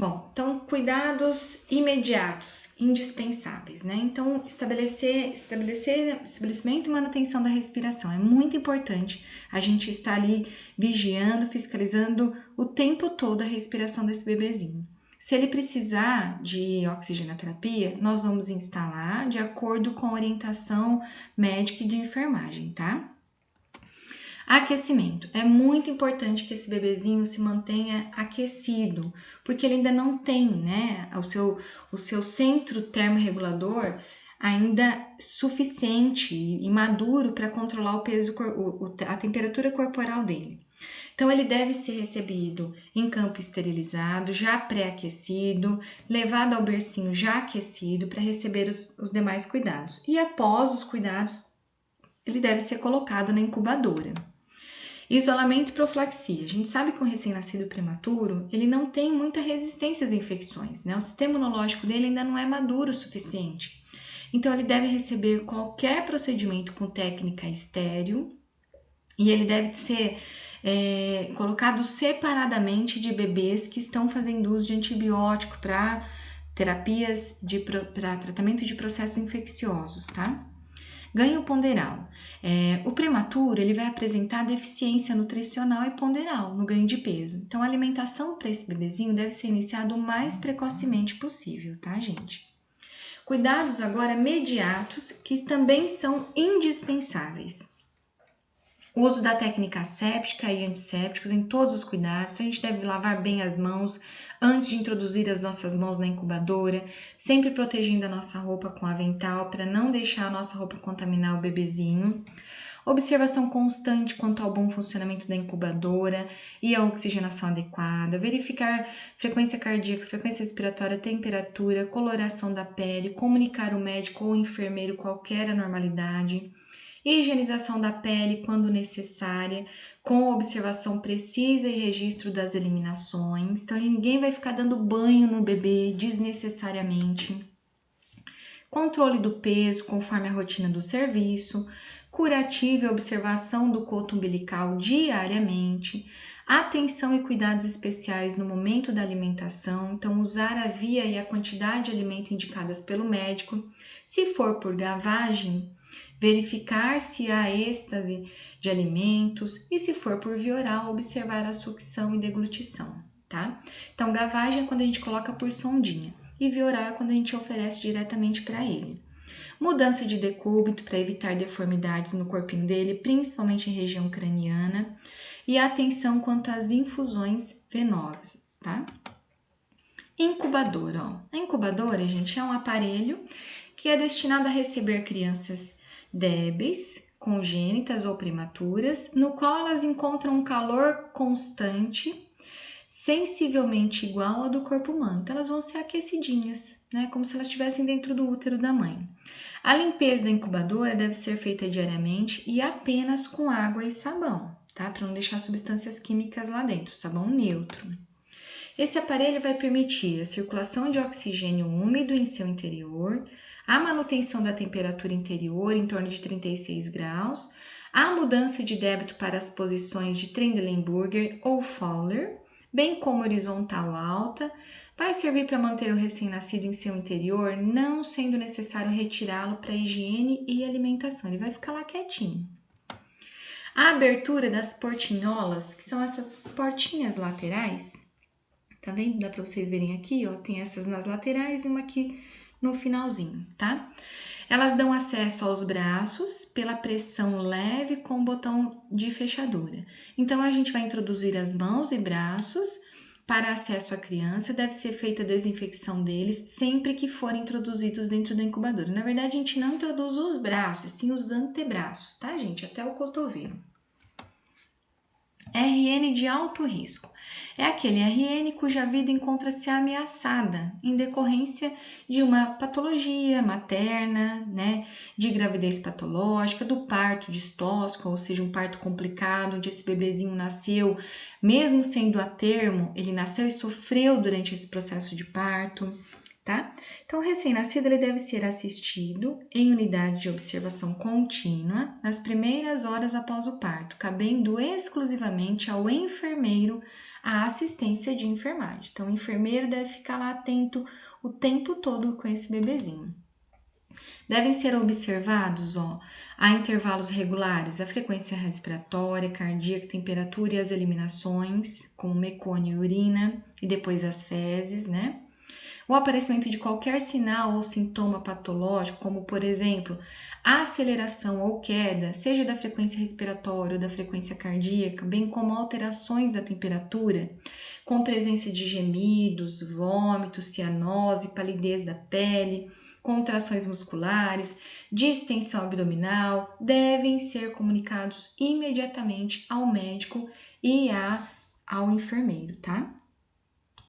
Bom, então cuidados imediatos, indispensáveis, né? Então, estabelecimento e manutenção da respiração. É muito importante a gente estar ali vigiando, fiscalizando o tempo todo a respiração desse bebezinho. Se ele precisar de oxigenoterapia, nós vamos instalar de acordo com a orientação médica e de enfermagem, tá? Aquecimento. É muito importante que esse bebezinho se mantenha aquecido, porque ele ainda não tem, né, o seu centro termorregulador ainda suficiente e maduro para controlar o peso, a temperatura corporal dele. Então, ele deve ser recebido em campo esterilizado, já pré-aquecido, levado ao bercinho já aquecido para receber os demais cuidados. E após os cuidados, ele deve ser colocado na incubadora. Isolamento e profilaxia. A gente sabe que um recém-nascido prematuro, ele não tem muita resistência às infecções, né? O sistema imunológico dele ainda não é maduro o suficiente. Então, ele deve receber qualquer procedimento com técnica estéril e ele deve ser colocado separadamente de bebês que estão fazendo uso de antibiótico para terapias para tratamento de processos infecciosos, tá? Ganho ponderal. O prematuro ele vai apresentar deficiência nutricional e ponderal no ganho de peso. Então, a alimentação para esse bebezinho deve ser iniciada o mais precocemente possível, tá, gente? Cuidados agora imediatos que também são indispensáveis. O uso da técnica asséptica e antissépticos em todos os cuidados. A gente deve lavar bem as mãos antes de introduzir as nossas mãos na incubadora, sempre protegendo a nossa roupa com avental para não deixar a nossa roupa contaminar o bebezinho. Observação constante quanto ao bom funcionamento da incubadora e a oxigenação adequada, verificar frequência cardíaca, frequência respiratória, temperatura, coloração da pele, comunicar ao médico ou enfermeiro qualquer anormalidade. Higienização da pele quando necessária, com observação precisa e registro das eliminações. Então, ninguém vai ficar dando banho no bebê desnecessariamente. Controle do peso conforme a rotina do serviço. Curativo e observação do coto umbilical diariamente. Atenção e cuidados especiais no momento da alimentação. Então, usar a via e a quantidade de alimento indicadas pelo médico. Se for por gavagem, verificar se há êxtase de alimentos e, se for por via oral, observar a sucção e deglutição, tá? Então, gavagem é quando a gente coloca por sondinha e via oral é quando a gente oferece diretamente para ele. Mudança de decúbito para evitar deformidades no corpinho dele, principalmente em região craniana, e atenção quanto às infusões venosas, tá? Incubadora, ó. A incubadora, gente, é um aparelho que é destinado a receber crianças débeis, congênitas ou prematuras, no qual elas encontram um calor constante, sensivelmente igual ao do corpo humano. Então, elas vão ser aquecidinhas, né? Como se elas estivessem dentro do útero da mãe. A limpeza da incubadora deve ser feita diariamente e apenas com água e sabão, tá? Para não deixar substâncias químicas lá dentro, sabão neutro. Esse aparelho vai permitir a circulação de oxigênio úmido em seu interior, a manutenção da temperatura interior em torno de 36 graus, a mudança de débito para as posições de Trendelenburger ou Fowler, bem como horizontal alta, vai servir para manter o recém-nascido em seu interior, não sendo necessário retirá-lo para higiene e alimentação. Ele vai ficar lá quietinho. A abertura das portinholas, que são essas portinhas laterais, tá vendo? Dá para vocês verem aqui, ó, tem essas nas laterais e uma aqui no finalzinho, tá? Elas dão acesso aos braços pela pressão leve com o botão de fechadura. Então, a gente vai introduzir as mãos e braços para acesso à criança. Deve ser feita a desinfecção deles sempre que forem introduzidos dentro da incubadora. Na verdade, a gente não introduz os braços, sim os antebraços, tá, gente? Até o cotovelo. RN de alto risco. É aquele RN cuja vida encontra-se ameaçada em decorrência de uma patologia materna, né, de gravidez patológica, do parto distóxico, ou seja, um parto complicado, onde esse bebezinho nasceu, mesmo sendo a termo, ele nasceu e sofreu durante esse processo de parto, tá? Então, o recém-nascido ele deve ser assistido em unidade de observação contínua nas primeiras horas após o parto, cabendo exclusivamente ao enfermeiro a assistência de enfermagem. Então, o enfermeiro deve ficar lá atento o tempo todo com esse bebezinho. Devem ser observados, a intervalos regulares, a frequência respiratória, cardíaca, temperatura e as eliminações, como mecônio e urina, e depois as fezes, né? O aparecimento de qualquer sinal ou sintoma patológico, como por exemplo, a aceleração ou queda, seja da frequência respiratória ou da frequência cardíaca, bem como alterações da temperatura, com presença de gemidos, vômitos, cianose, palidez da pele, contrações musculares, distensão abdominal, devem ser comunicados imediatamente ao médico e ao enfermeiro, tá?